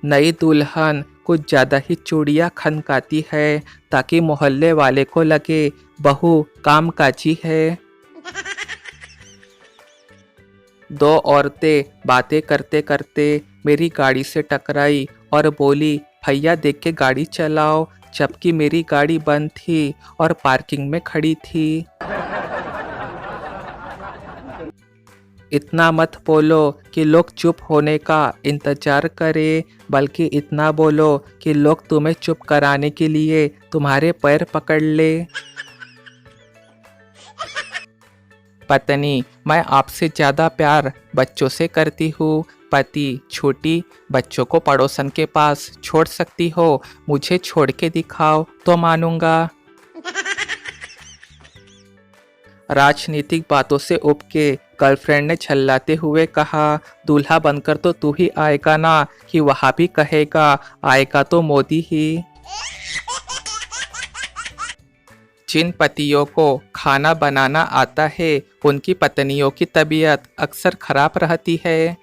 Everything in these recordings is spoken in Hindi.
नई दुल्हन कुछ ज़्यादा ही चूड़ियाँ खनकाती है ताकि मोहल्ले वाले को लगे बहू कामकाजी है। दो औरतें बातें करते करते मेरी गाड़ी से टकराई और बोली, भैया देख के गाड़ी चलाओ, जबकि मेरी गाड़ी बंद थी और पार्किंग में खड़ी थी। इतना मत बोलो कि लोग चुप होने का इंतजार करें, बल्कि इतना बोलो कि लोग तुम्हें चुप कराने के लिए तुम्हारे पैर पकड़ ले। पत्नी, मैं आपसे ज़्यादा प्यार बच्चों से करती हूँ। पति, छोटी बच्चों को पड़ोसन के पास छोड़ सकती हो, मुझे छोड़ के दिखाओ तो मानूंगा। राजनीतिक बातों से उब के गर्लफ्रेंड ने छल्लाते हुए कहा, दूल्हा बनकर तो तू ही आएगा ना, कि वहाँ भी कहेगा आएगा तो मोदी ही। जिन पतियों को खाना बनाना आता है उनकी पत्नियों की तबीयत अक्सर खराब रहती है।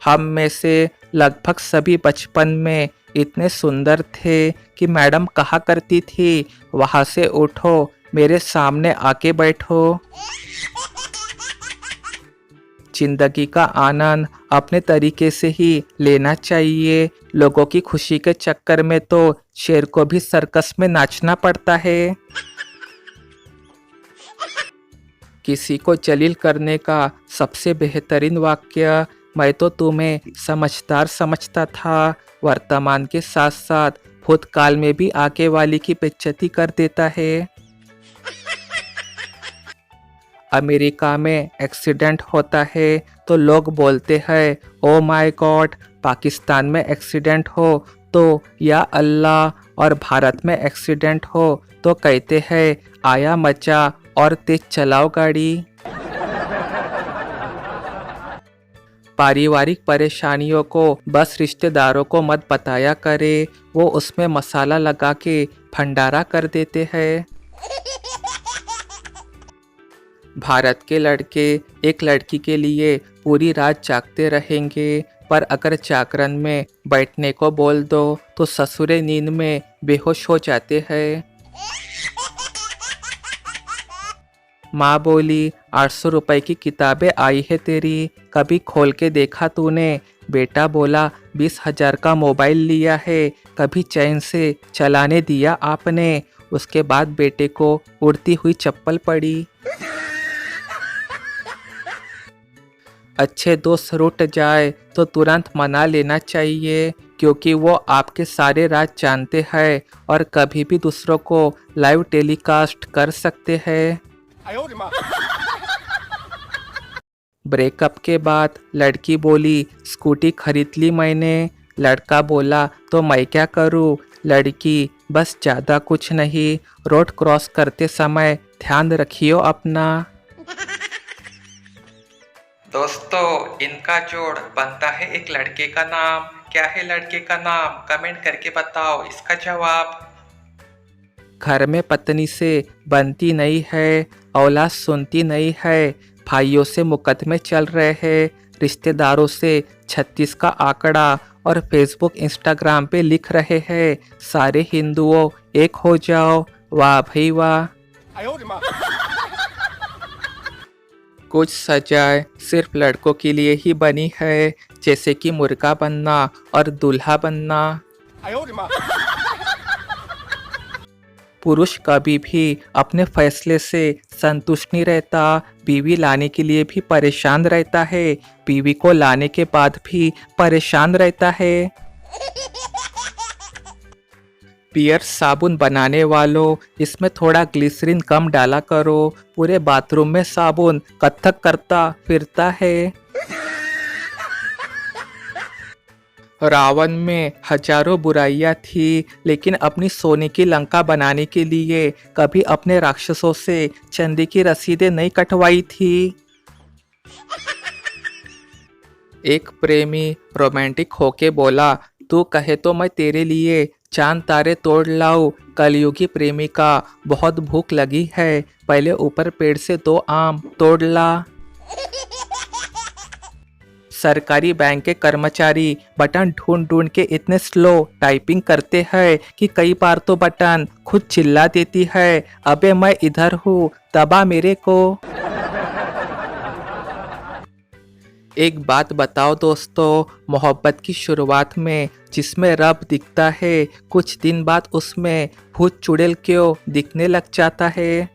हम में से लगभग सभी बचपन में इतने सुंदर थे कि मैडम कहा करती थी, वहाँ से उठो, मेरे सामने आके बैठो। जिंदगी का आनंद अपने तरीके से ही लेना चाहिए। लोगों की खुशी के चक्कर में तो शेर को भी सर्कस में नाचना पड़ता है। किसी को जलील करने का सबसे बेहतरीन वाक्य, मैं तो तुम्हें समझदार समझता था, वर्तमान के साथ साथ भूतकाल में भी आगे वाली की बेइज्जती कर देता है। अमेरिका में एक्सीडेंट होता है तो लोग बोलते हैं, ओ माय गॉड। पाकिस्तान में एक्सीडेंट हो तो या अल्लाह, और भारत में एक्सीडेंट हो तो कहते हैं, आया मचा और तेज चलाओ गाड़ी। पारिवारिक परेशानियों को बस रिश्तेदारों को मत बताया करे, वो उसमें मसाला लगा के भंडारा कर देते हैं। भारत के लड़के एक लड़की के लिए पूरी रात जागते रहेंगे, पर अगर जागरण में बैठने को बोल दो तो ससुरे नींद में बेहोश हो जाते हैं। माँ बोली, 800 रुपए की किताबें आई है तेरी, कभी खोल के देखा तूने? बेटा बोला, 20,000 का मोबाइल लिया है, कभी चैन से चलाने दिया आपने? उसके बाद बेटे को उड़ती हुई चप्पल पड़ी। अच्छे दोस्त रूठ जाए तो तुरंत मना लेना चाहिए, क्योंकि वो आपके सारे राज जानते हैं और कभी भी दूसरों को लाइव टेलीकास्ट कर सकते हैं। ब्रेकअप के बाद लड़की बोली, स्कूटी खरीद ली मैंने। लड़का बोला, तो मैं क्या करूं? लड़की, बस ज़्यादा कुछ नहीं, रोड क्रॉस करते समय ध्यान रखियो अपना। दोस्तों, इनका जोड़ बनता है एक लड़के का नाम। क्या है लड़के का नाम? कमेंट करके बताओ इसका जवाब। घर में पत्नी से बनती नहीं है, औलाद सुनती नहीं है, भाइयों से मुकदमे चल रहे हैं, रिश्तेदारों से 36 का आंकड़ा, और फेसबुक इंस्टाग्राम पे लिख रहे हैं, सारे हिंदुओं एक हो जाओ। वाह भाई वाह। कुछ सजाएं सिर्फ लड़कों के लिए ही बनी है, जैसे कि मुर्गा बनना और दूल्हा बनना। पुरुष कभी भी अपने फैसले से संतुष्ट नहीं रहता, बीवी लाने के लिए भी परेशान रहता है, बीवी को लाने के बाद भी परेशान रहता है। पियर साबुन बनाने वालों, इसमें थोड़ा ग्लिसरीन कम डाला करो, पूरे बाथरूम में साबुन कत्थक करता फिरता है। रावण में हजारों बुराइयां थी, लेकिन अपनी सोने की लंका बनाने के लिए कभी अपने राक्षसों से चांदी की रसीदें नहीं कटवाई थी। एक प्रेमी रोमांटिक होके बोला, तू कहे तो मैं तेरे लिए चांद तारे तोड़ लाऊं। कलयुगी प्रेमिका, बहुत भूख लगी है, पहले ऊपर पेड़ से 2 आम तोड़ ला। सरकारी बैंक के कर्मचारी बटन ढूंढ ढूंढ के इतने स्लो टाइपिंग करते हैं कि कई बार तो बटन खुद चिल्ला देती है, अबे मैं इधर हूँ, दबा मेरे को। एक बात बताओ दोस्तों, मोहब्बत की शुरुआत में जिसमें रब दिखता है, कुछ दिन बाद उसमें भूत चुड़ैल क्यों दिखने लग जाता है?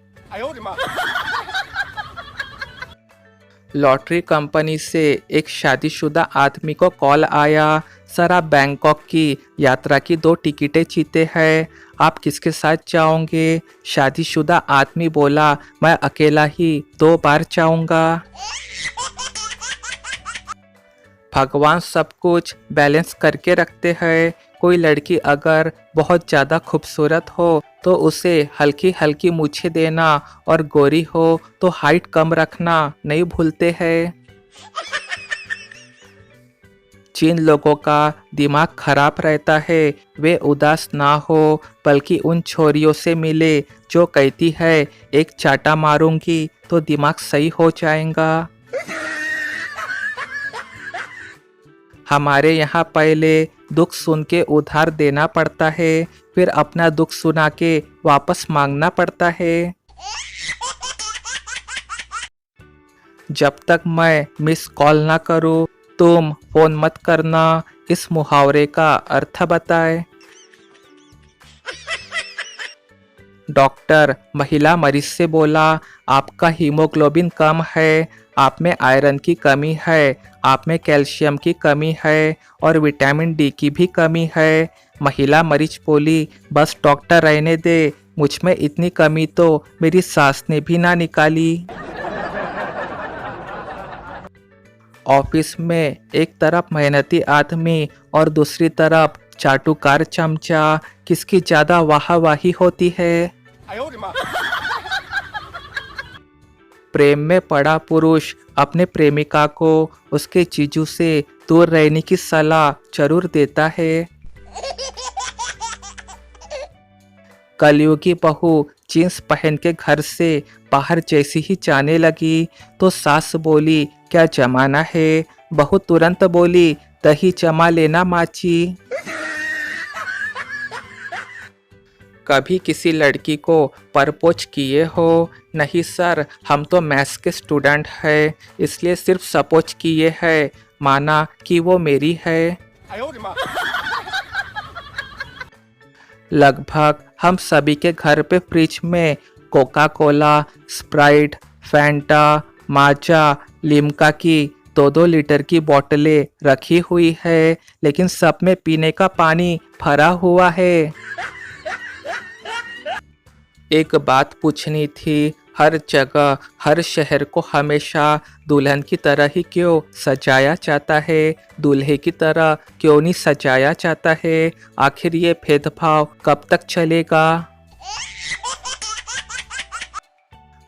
लॉटरी कंपनी से एक शादीशुदा आदमी को कॉल आया, सर आप बैंकॉक की यात्रा की 2 टिकटें जीते हैं, आप किसके साथ जाओगे? शादीशुदा आदमी बोला, मैं अकेला ही 2 बार जाऊंगा। भगवान सब कुछ बैलेंस करके रखते हैं। कोई लड़की अगर बहुत ज़्यादा खूबसूरत हो तो उसे हल्की हल्की मूछें देना, और गोरी हो तो हाइट कम रखना नहीं भूलते हैं। जिन लोगों का दिमाग खराब रहता है वे उदास ना हो, बल्कि उन छोरियों से मिले जो कहती है एक चाटा मारूंगी तो दिमाग सही हो जाएगा। हमारे यहाँ पहले दुख सुन के उधार देना पड़ता है, फिर अपना दुख सुना के वापस मांगना पड़ता है। जब तक मैं मिस कॉल ना करूँ तुम फोन मत करना, इस मुहावरे का अर्थ बताए। डॉक्टर महिला मरीज से बोला, आपका हीमोग्लोबिन कम है, आप में आयरन की कमी है, आप में कैल्शियम की कमी है और विटामिन डी की भी कमी है। महिला मरीज बोली, बस डॉक्टर रहने दे, मुझ में इतनी कमी तो मेरी सास ने भी ना निकाली। ऑफिस में एक तरफ मेहनती आदमी और दूसरी तरफ चाटुकार चमचा, किसकी ज्यादा वाहवाही होती है? प्रेम में पड़ा पुरुष अपने प्रेमिका को उसके जीजू से दूर रहने की सलाह जरूर देता है। कलयुगी बहू जींस पहन के घर से बाहर जैसी ही जाने लगी तो सास बोली, क्या जमाना है? बहू तुरंत बोली, दही जमा लेना माची। कभी किसी लड़की को प्रपोज किए हो? नहीं सर, हम तो मैथ्स के स्टूडेंट हैं, इसलिए सिर्फ सपोज किए हैं, माना कि वो मेरी है। लगभग हम सभी के घर पे फ्रिज में कोका कोला, स्प्राइट, फैंटा, माजा, लिम्का की 2-2 लीटर की बोतलें रखी हुई है, लेकिन सब में पीने का पानी भरा हुआ है। एक बात पूछनी थी, हर जगह हर शहर को हमेशा दुल्हन की तरह ही क्यों सजाया जाता है, दूल्हे की तरह क्यों नहीं सजाया जाता है? आखिर ये भेदभाव कब तक चलेगा?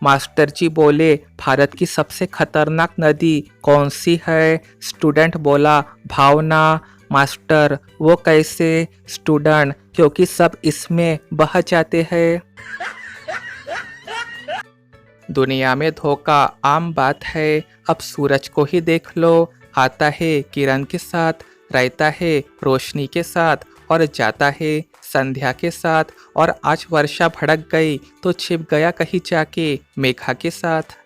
मास्टर जी बोले, भारत की सबसे खतरनाक नदी कौन सी है? स्टूडेंट बोला, भावना। मास्टर, वो कैसे? स्टूडेंट, क्योंकि सब इसमें बह जाते हैं। दुनिया में धोखा आम बात है, अब सूरज को ही देख लो, आता है किरण के साथ, रहता है रोशनी के साथ और जाता है संध्या के साथ, और आज वर्षा भड़क गई तो छिप गया कहीं जाके मेघा के साथ।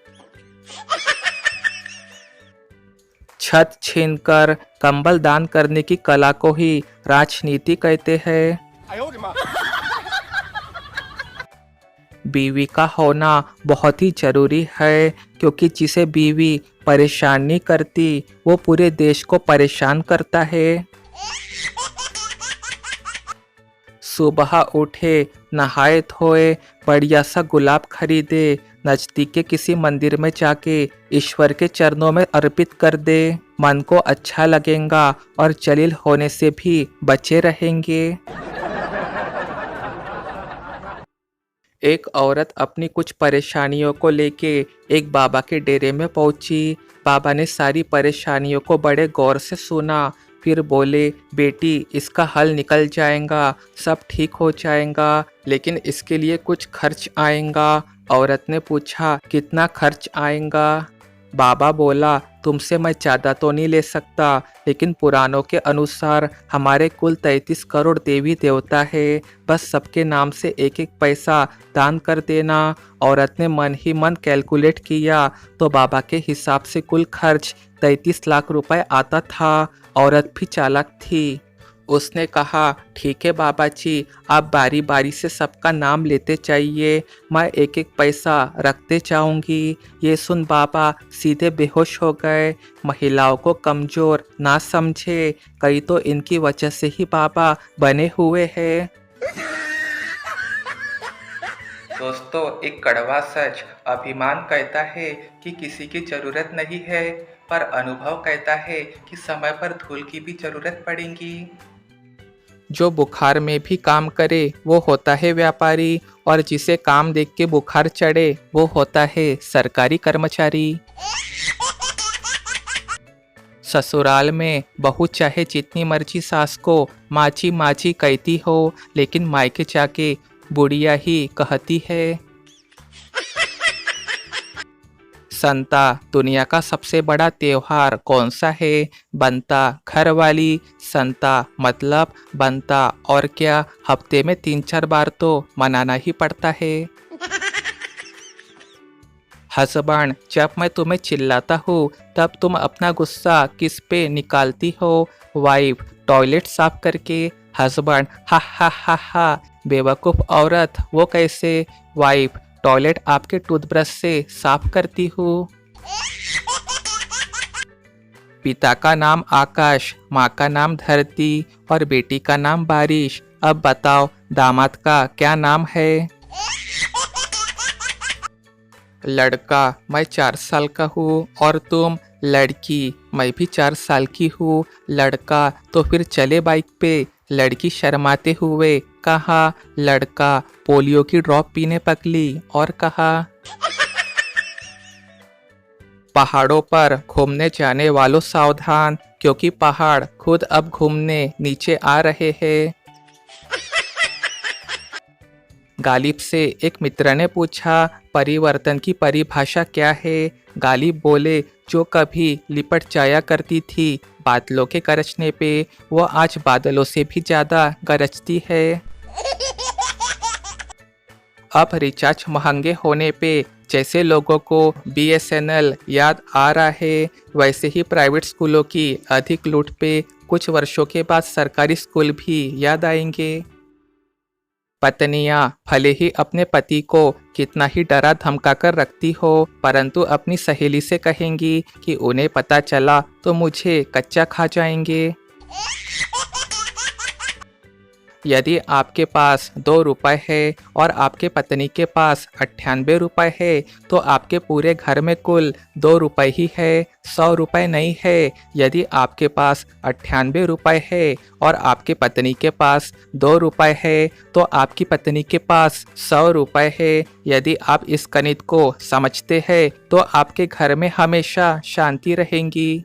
छत छीनकर कंबल दान करने की कला को ही राजनीति कहते हैं। बीवी का होना बहुत ही जरूरी है, क्योंकि जिसे बीवी परेशान नहीं करती वो पूरे देश को परेशान करता है। सुबह उठे, नहाए धोए, बढ़िया सा गुलाब खरीदे, नजदीक के किसी मंदिर में जाके ईश्वर के चरणों में अर्पित कर दे, मन को अच्छा लगेगा और जलील होने से भी बचे रहेंगे। एक औरत अपनी कुछ परेशानियों को लेके एक बाबा के डेरे में पहुंची। बाबा ने सारी परेशानियों को बड़े गौर से सुना, फिर बोले, बेटी इसका हल निकल जाएगा, सब ठीक हो जाएगा, लेकिन इसके लिए कुछ खर्च आएगा। औरत ने पूछा, कितना खर्च आएगा? बाबा बोला, तुमसे मैं ज़्यादा तो नहीं ले सकता, लेकिन पुराणों के अनुसार हमारे कुल 33 करोड़ देवी देवता है। बस सबके नाम से एक एक पैसा दान कर देना। औरत ने मन ही मन कैलकुलेट किया तो बाबा के हिसाब से कुल खर्च 33 लाख रुपए आता था। औरत भी चालाक थी। उसने कहा, ठीक है बाबा जी, आप बारी बारी से सबका नाम लेते जाइए, मैं एक एक पैसा रखते जाऊंगी। ये सुन बाबा सीधे बेहोश हो गए। महिलाओं को कमज़ोर ना समझे, कई तो इनकी वजह से ही बाबा बने हुए हैं। दोस्तों, एक कड़वा सच, अभिमान कहता है कि किसी की ज़रूरत नहीं है, पर अनुभव कहता है कि समय पर धूल की भी ज़रूरत पड़ेगी। जो बुखार में भी काम करे वो होता है व्यापारी, और जिसे काम देख के बुखार चढ़े वो होता है सरकारी कर्मचारी। ससुराल में बहू चाहे जितनी मर्जी सास को माची माची कहती हो, लेकिन मायके जाके बुढ़िया ही कहती है। संता, दुनिया का सबसे बड़ा त्योहार कौन सा है? बनता घरवाली। संता मतलब बनता, और क्या हफ्ते में 3-4 बार तो मनाना ही पड़ता है। हस्बैंड, जब मैं तुम्हें चिल्लाता हूँ तब तुम अपना गुस्सा किस पे निकालती हो? वाइफ, टॉयलेट साफ करके। हस्बैंड, हा हा हा हा, बेवकूफ़ औरत, वो कैसे? वाइफ, टॉयलेट आपके टूथब्रश से साफ करती हूँ। पिता का नाम आकाश, माँ का नाम धरती और बेटी का नाम बारिश। अब बताओ दामाद का क्या नाम है? लड़का, मैं 4 साल का हूँ, और तुम? लड़की, मैं भी 4 साल की हूँ। लड़का, तो फिर चले बाइक पे। लड़की शर्माते हुए कहा। लड़का, पोलियो की ड्रॉप पीने पगली, और कहा। पहाड़ों पर घूमने जाने वालों सावधान, क्योंकि पहाड़ खुद अब घूमने नीचे आ रहे हैं। गालिब से एक मित्र ने पूछा, परिवर्तन की परिभाषा क्या है? गालिब बोले, जो कभी लिपट जाया करती थी बादलों के गरजने पे, वो आज बादलों से भी ज़्यादा गरजती है। अब रिचार्ज महंगे होने पे जैसे लोगों को BSNL याद आ रहा है, वैसे ही प्राइवेट स्कूलों की अधिक लूट पे कुछ वर्षों के बाद सरकारी स्कूल भी याद आएंगे। पत्नियां भले ही अपने पति को कितना ही डरा धमका कर रखती हो, परंतु अपनी सहेली से कहेंगी कि उन्हें पता चला तो मुझे कच्चा खा जाएंगे। यदि आपके पास 2 रुपए है और आपके पत्नी के पास 98 रुपए है, तो आपके पूरे घर में कुल 2 रुपए ही है, 100 रुपए नहीं है। यदि आपके पास 98 रुपए है और आपके पत्नी के पास 2 रुपए है, तो आपकी पत्नी के पास 100 रुपए है। यदि आप इस गणित को समझते हैं तो आपके घर में हमेशा शांति रहेगी।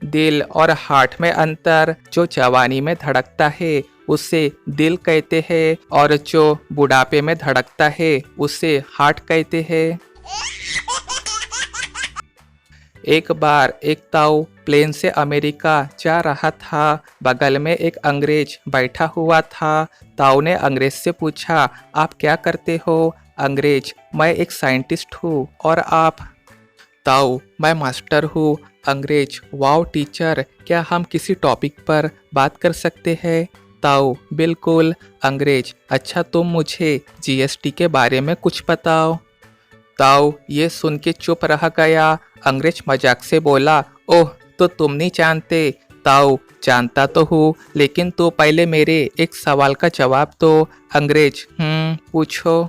दिल और हार्ट में अंतर, जो जवानी में धड़कता है उसे दिल कहते हैं, और जो बुढ़ापे में धड़कता है उसे हार्ट कहते हैं। एक बार एक ताऊ प्लेन से अमेरिका जा रहा था। बगल में एक अंग्रेज बैठा हुआ था। ताऊ ने अंग्रेज से पूछा, आप क्या करते हो? अंग्रेज, मैं एक साइंटिस्ट हूँ, और आप? ताऊ, मैं मास्टर हूँ। अंग्रेज, वाओ टीचर, क्या हम किसी टॉपिक पर बात कर सकते हैं? ताऊ, बिल्कुल। अंग्रेज, अच्छा तुम मुझे GST के बारे में कुछ बताओ। ताऊ ये सुन के चुप रह गया। अंग्रेज मजाक से बोला, ओह, तो तुम नहीं जानते? ताऊ, जानता तो हूँ, लेकिन तो पहले मेरे एक सवाल का जवाब दो। अंग्रेज, पूछो।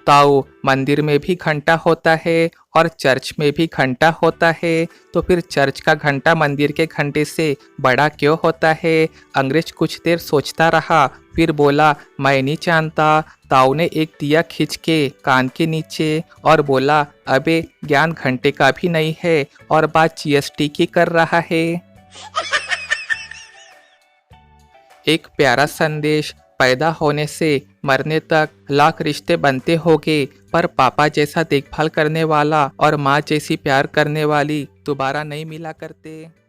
ताऊ, मंदिर में भी घंटा होता है और चर्च में भी घंटा होता है, तो फिर चर्च का घंटा मंदिर के घंटे से बड़ा क्यों होता है? अंग्रेज कुछ देर सोचता रहा, फिर बोला, मैं नहीं जानता। ताऊ ने एक दिया खींच के कान के नीचे और बोला, अबे ज्ञान घंटे का भी नहीं है और बात GST की कर रहा है। एक प्यारा संदेश, पैदा होने से मरने तक लाख रिश्ते बनते होंगे, पर पापा जैसा देखभाल करने वाला और माँ जैसी प्यार करने वाली दोबारा नहीं मिला करते।